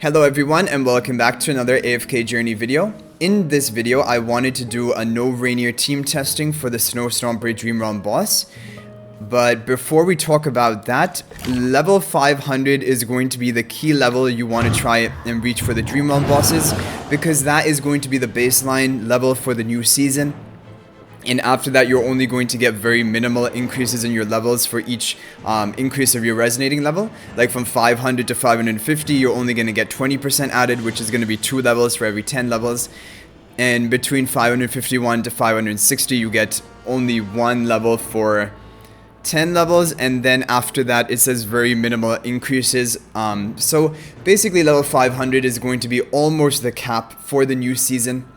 Hello everyone and welcome back to another AFK journey video. In this video I wanted to do a no reinier team testing for the Snow Stomper Dream Realm boss. But before we talk about that, level 500 is going to be the key level you want to try and reach for the Dream Realm bosses, because that is going to be the baseline level for the new season. And after that, you're only going to get very minimal increases in your levels for each increase of your resonating level. Like from 500 to 550, you're only going to get 20% added, which is going to be 2 levels for every 10 levels. And between 551 to 560, you get only 1 level for 10 levels. And then after that, it says very minimal increases. So basically, level 500 is going to be almost the cap for the new season.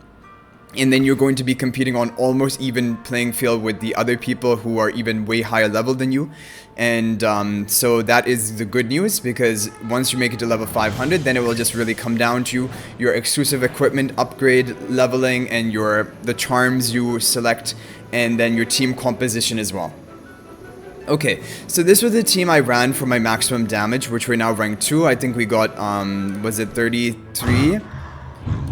And then you're going to be competing on almost even playing field with the other people who are even way higher level than you. And so that is the good news, because once you make it to level 500, then it will just really come down to your exclusive equipment upgrade leveling and the charms you select, and then your team composition as well. Okay, so this was the team I ran for my maximum damage, which we're now rank 2. I think we got, was it 33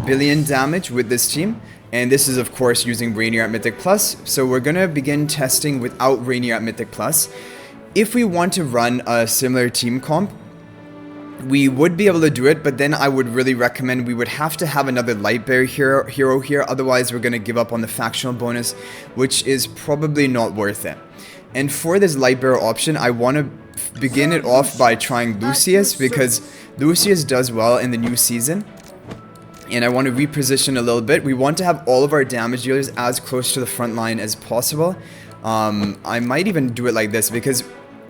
billion damage with this team. And this is of course using reinier at Mythic Plus. So we're gonna begin testing without reinier at Mythic Plus. If we want to run a similar team comp, we would be able to do it, but then I would really recommend we would have to have another light bear hero here. Otherwise we're gonna give up on the factional bonus, which is probably not worth it. And for this light bear option, I want to begin it off by trying Lucius, because Lucius does well in the new season. And I want to reposition a little bit. We want to have all of our damage dealers as close to the front line as possible. I might even do it like this, because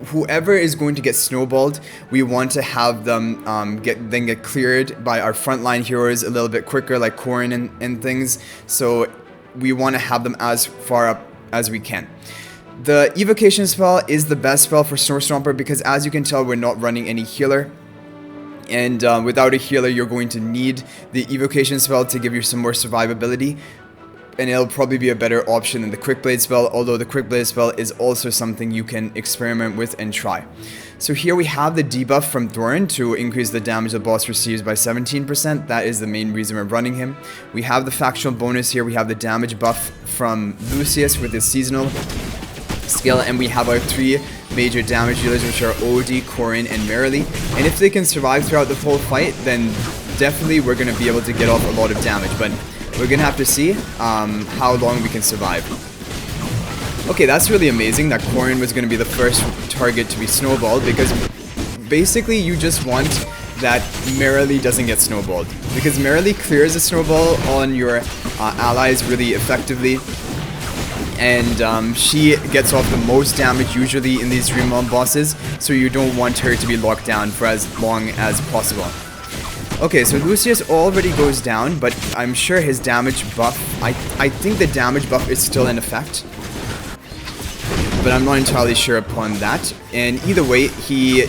whoever is going to get snowballed, we want to have them get cleared by our frontline heroes a little bit quicker, like Corin and things. So we want to have them as far up as we can. The evocation spell is the best spell for Snow Stomper, because as you can tell, we're not running any healer. And without a healer, you're going to need the evocation spell to give you some more survivability. And it'll probably be a better option than the quick blade spell, although the quick blade spell is also something you can experiment with and try. So here we have the debuff from Thorin to increase the damage the boss receives by 17%. That is the main reason we're running him. We have the factional bonus here. We have the damage buff from Lucius with his seasonal skill, and we have our 3 major damage dealers, which are OD, Corin, and Merrily. And if they can survive throughout the whole fight, then definitely we're going to be able to get off a lot of damage. But we're going to have to see how long we can survive. Okay, that's really amazing that Corin was going to be the first target to be snowballed, because basically you just want that Merrily doesn't get snowballed, because Merrily clears a snowball on your allies really effectively. And she gets off the most damage usually in these Dream Realm bosses, so you don't want her to be locked down for as long as possible. Okay, so Lucius already goes down, but I'm sure his damage buff, I think the damage buff is still in effect, but I'm not entirely sure upon that. And either way, he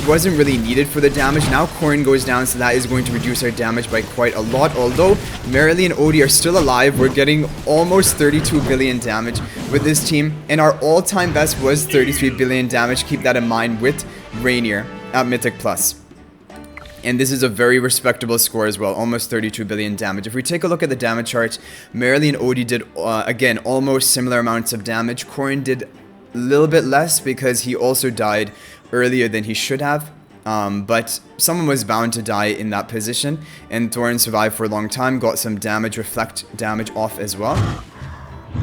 wasn't really needed for the damage. Now Corin goes down, so that is going to reduce our damage by quite a lot. Although Merrily and Odie are still alive, we're getting almost 32 billion damage with this team, and our all-time best was 33 billion damage. Keep that in mind with reinier at Mythic Plus. And this is a very respectable score as well, almost 32 billion damage. If we take a look at the damage charts, Merrily and Odie did, again, almost similar amounts of damage. Corin did a little bit less because he also died earlier than he should have, but someone was bound to die in that position, and Thorin survived for a long time, got some damage, reflect damage off as well.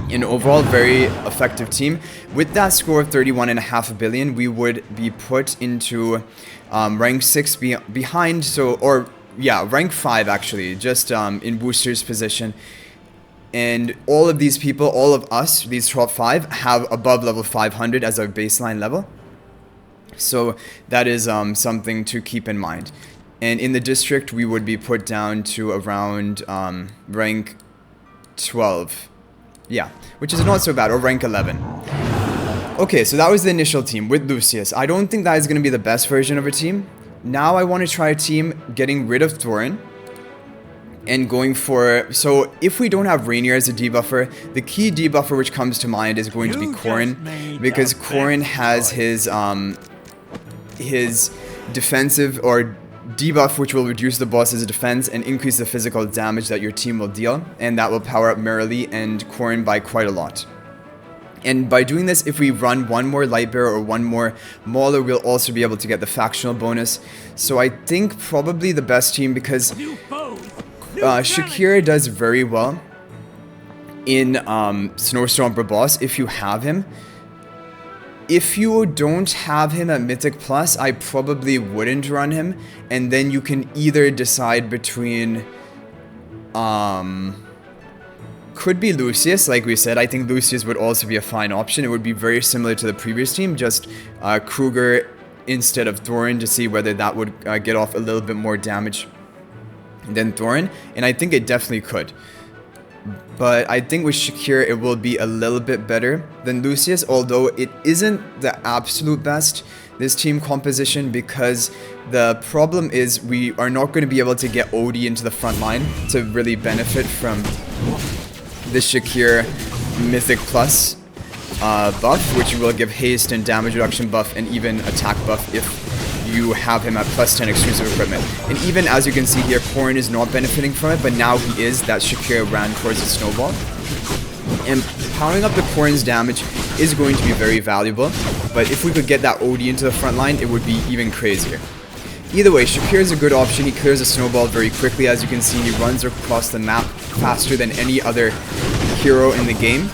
An overall very effective team. With that score of 31.5 billion, we would be put into rank 6 behind, rank 5 actually, just in Booster's position. And all of these people, all of us, these top 5, have above level 500 as our baseline level. So that is something to keep in mind. And in the district, we would be put down to around rank 12. Yeah, which is not so bad, or rank 11. Okay, so that was the initial team with Lucius. I don't think that is going to be the best version of a team. Now I want to try a team getting rid of Thorin and going for... So if we don't have reinier as a debuffer, the key debuffer which comes to mind is going to be Corin, because Corin has his defensive or debuff, which will reduce the boss's defense and increase the physical damage that your team will deal, and that will power up Merrily and Corrin by quite a lot. And by doing this, if we run one more Lightbearer or one more Mauler, we'll also be able to get the factional bonus. So I think probably the best team, because Shakira does very well in Snow Stomper boss if you have him. If you don't have him at Mythic Plus, I probably wouldn't run him, and then you can either decide between could be Lucius, like we said. I think Lucius would also be a fine option. It would be very similar to the previous team, just Kruger instead of Thorin, to see whether that would get off a little bit more damage than Thorin, and I think it definitely could. But I think with Shakira it will be a little bit better than Lucius, although it isn't the absolute best, this team composition, because the problem is we are not going to be able to get Odie into the front line to really benefit from the Shakira Mythic Plus buff, which will give haste and damage reduction buff and even attack buff if you have him at +10 exclusive equipment. And even as you can see here, Corrin is not benefiting from it, but now he is. That Shakira ran towards the snowball. And powering up the Corrin's damage is going to be very valuable, but if we could get that Odie into the front line, it would be even crazier. Either way, Shakir is a good option. He clears a snowball very quickly. As you can see, he runs across the map faster than any other hero in the game.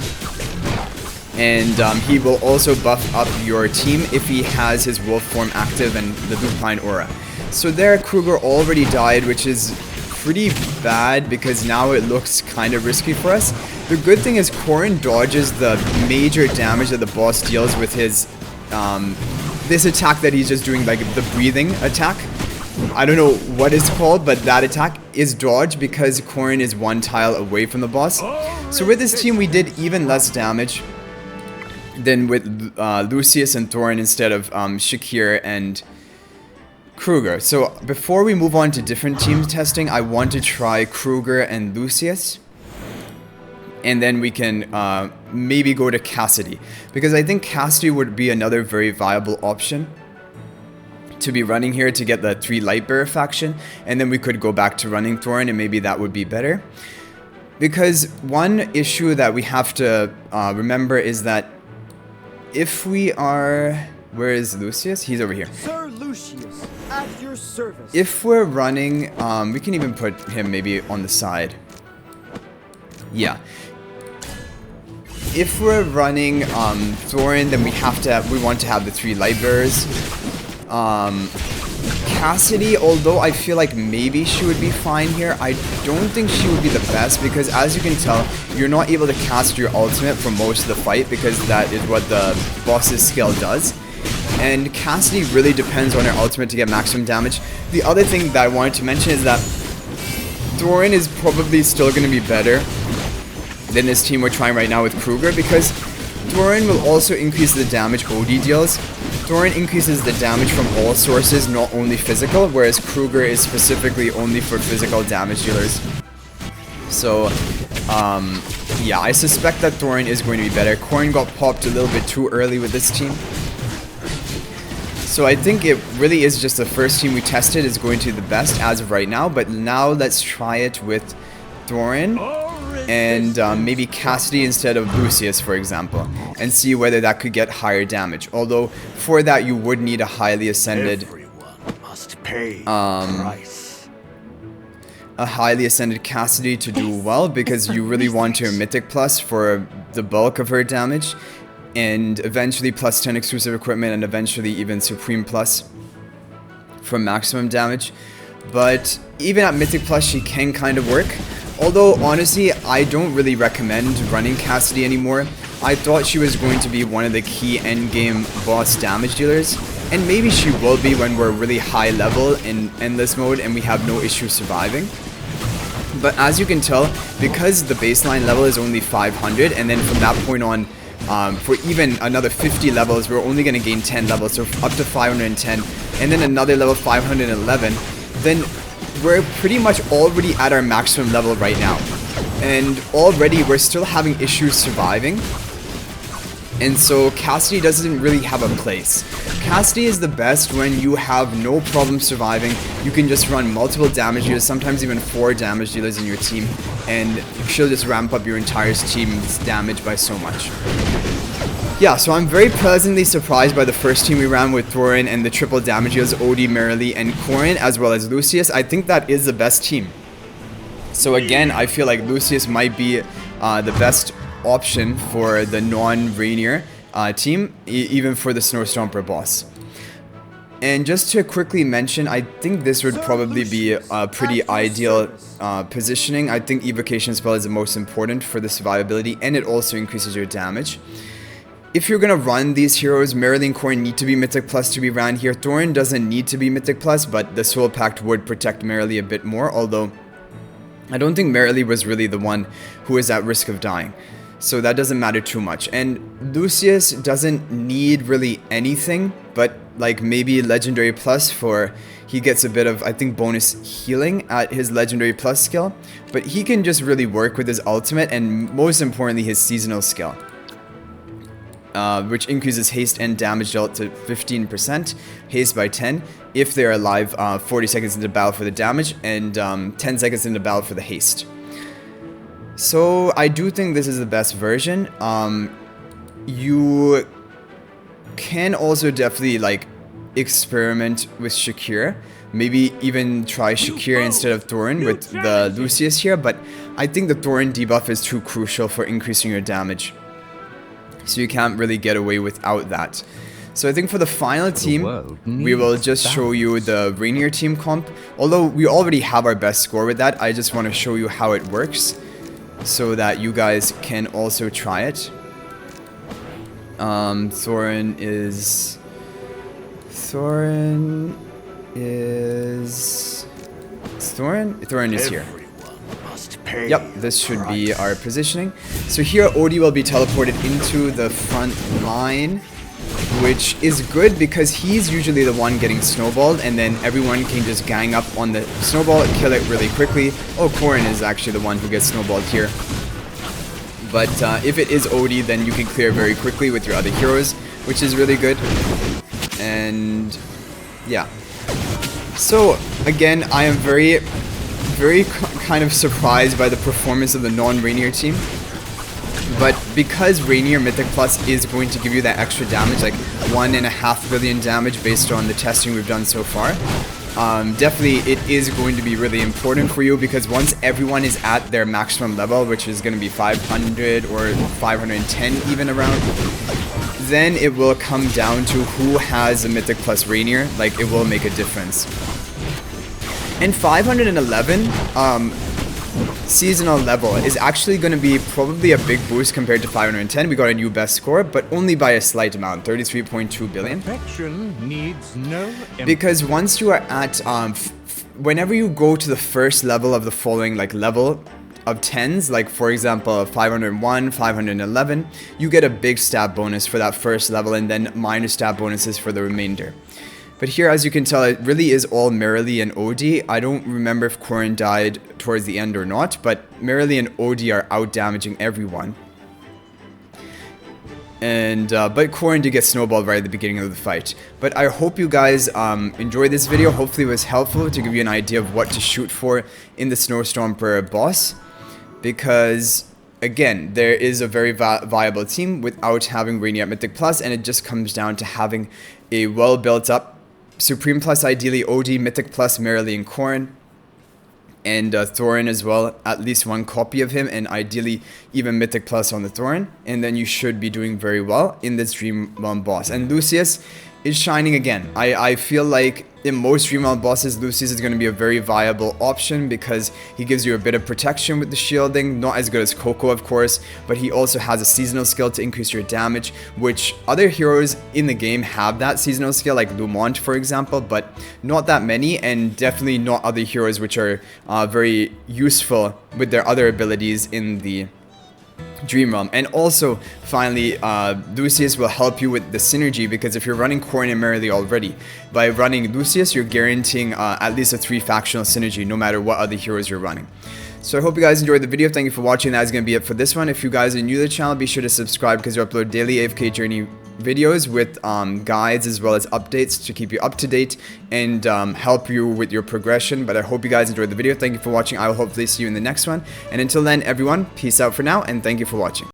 And he will also buff up your team if he has his wolf form active and the Lupine aura. So there, Kruger already died, which is pretty bad because now it looks kind of risky for us. The good thing is Corrin dodges the major damage that the boss deals with his this attack that he's just doing, like the breathing attack. I don't know what it's called, but that attack is dodged because Corrin is one tile away from the boss. So with this team, we did even less damage than with Lucius and Thorin instead of Shakir and Kruger. So before we move on to different team testing, I want to try Kruger and Lucius. And then we can maybe go to Cassidy, because I think Cassidy would be another very viable option to be running here to get the 3 Lightbearer faction, and then we could go back to running Thorin, and maybe that would be better. Because one issue that we have to remember is that if we are... Where is Lucius? He's over here. Sir Lucius, at your service. If we're running... we can even put him maybe on the side. Yeah. If we're running Thorin, then we want to have the 3 Lightbearers. Cassidy, although I feel like maybe she would be fine here, I don't think she would be the best, because as you can tell, you're not able to cast your ultimate for most of the fight, because that is what the boss's skill does. And Cassidy really depends on her ultimate to get maximum damage. The other thing that I wanted to mention is that Thorin is probably still going to be better than this team we're trying right now with Kruger, because Thorin will also increase the damage Odie deals. Thorin increases the damage from all sources, not only physical, whereas Kruger is specifically only for physical damage dealers. So, yeah, I suspect that Thorin is going to be better. Corrin got popped a little bit too early with this team. So I think it really is just the first team we tested is going to be the best as of right now, but now let's try it with Thorin and maybe Cassidy instead of Lucius, for example, and see whether that could get higher damage. Although for that you would need a highly ascended Must pay price. A highly ascended Cassidy to do well, because you really want your Mythic Plus for the bulk of her damage, and eventually +10 exclusive equipment, and eventually even Supreme Plus for maximum damage. But even at Mythic Plus she can kind of work. Although, honestly, I don't really recommend running Cassidy anymore. I thought she was going to be one of the key endgame boss damage dealers, and maybe she will be when we're really high level in Endless mode and we have no issue surviving. But as you can tell, because the baseline level is only 500, and then from that point on, for even another 50 levels, we're only going to gain 10 levels, so up to 510, and then another level 511, then we're pretty much already at our maximum level right now. And already we're still having issues surviving. And so Cassidy doesn't really have a place. Cassidy is the best when you have no problem surviving. You can just run multiple damage dealers, sometimes even 4 damage dealers in your team, and she'll just ramp up your entire team's damage by so much. Yeah, so I'm very pleasantly surprised by the first team we ran with Thorin and the triple damage dealers, Odie, Marilee, and Corrin, as well as Lucius. I think that is the best team. So again, I feel like Lucius might be the best option for the non-Reinier team, even for the Snow Stomper boss. And just to quickly mention, I think this would probably be a pretty ideal positioning. I think Evocation Spell is the most important for the survivability, and it also increases your damage. If you're going to run these heroes, Marilee and Corrin need to be Mythic Plus to be ran here. Thorin doesn't need to be Mythic Plus, but the Soul Pact would protect Marilee a bit more, although I don't think Marilee was really the one who is at risk of dying. So that doesn't matter too much. And Lucius doesn't need really anything, but like maybe Legendary Plus for... He gets a bit of, I think, bonus healing at his Legendary Plus skill. But he can just really work with his ultimate and most importantly his seasonal skill. Which increases haste and damage dealt to 15%, haste by 10, if they're alive 40 seconds into battle for the damage, and 10 seconds into battle for the haste. So I do think this is the best version. You can also definitely like experiment with Shakir. Maybe even try Shakir instead of Thorin with the Lucius here, but I think the Thorin debuff is too crucial for increasing your damage. So you can't really get away without that. So I think for the final team, we will just show you the Reinier team comp. Although we already have our best score with that, I just want to show you how it works so that you guys can also try it. Thorin is here. Yep, this should be our positioning. So here Odie will be teleported into the front line, which is good because he's usually the one getting snowballed, and then everyone can just gang up on the snowball, kill it really quickly. Oh, Corrin is actually the one who gets snowballed here. But if it is Odie, then you can clear very quickly with your other heroes, which is really good. And yeah. So again, I am very kind of surprised by the performance of the non-Reinier team. But because Reinier Mythic Plus is going to give you that extra damage, like 1.5 billion damage based on the testing we've done so far, definitely it is going to be really important for you, because once everyone is at their maximum level, which is going to be 500 or 510 even around, then it will come down to who has a Mythic Plus Reinier. Like, it will make a difference. And 511 seasonal level is actually going to be probably a big boost compared to 510. We got a new best score, but only by a slight amount, 33.2 billion. Needs no because once you are at, whenever you go to the first level of the following like level of 10s, like for example 501, 511, you get a big stat bonus for that first level and then minor stat bonuses for the remainder. But here, as you can tell, it really is all Marilee and Odie. I don't remember if Corrin died towards the end or not, but Marilee and Odie are out damaging everyone. And but Corrin did get snowballed right at the beginning of the fight. But I hope you guys enjoyed this video. Hopefully it was helpful to give you an idea of what to shoot for in the Snow Stomper boss. Because again, there is a very viable team without having Reinier Mythic Plus, and it just comes down to having a well built up Supreme Plus, ideally Odie, Mythic Plus, Marilee, and Corrin, and Thorin as well, at least one copy of him, and ideally even Mythic Plus on the Thorin, and then you should be doing very well in this Dream Realm boss. And Lucius is shining again. I feel like in most Dream Realm bosses, Lucius is going to be a very viable option because he gives you a bit of protection with the shielding, not as good as Coco of course, but he also has a seasonal skill to increase your damage, which other heroes in the game have that seasonal skill, like Lumont for example, but not that many, and definitely not other heroes which are very useful with their other abilities in the Dream Realm. And also, finally, Lucius will help you with the synergy, because if you're running Corrin and Marilee already, by running Lucius, you're guaranteeing at least a 3 factional synergy no matter what other heroes you're running. So I hope you guys enjoyed the video. Thank you for watching. That is going to be it for this one. If you guys are new to the channel, be sure to subscribe because we upload daily AFK journey videos with guides as well as updates to keep you up to date and help you with your progression. But I hope you guys enjoyed the video. Thank you for watching. I will hopefully see you in the next one. And until then, everyone, peace out for now and thank you for watching.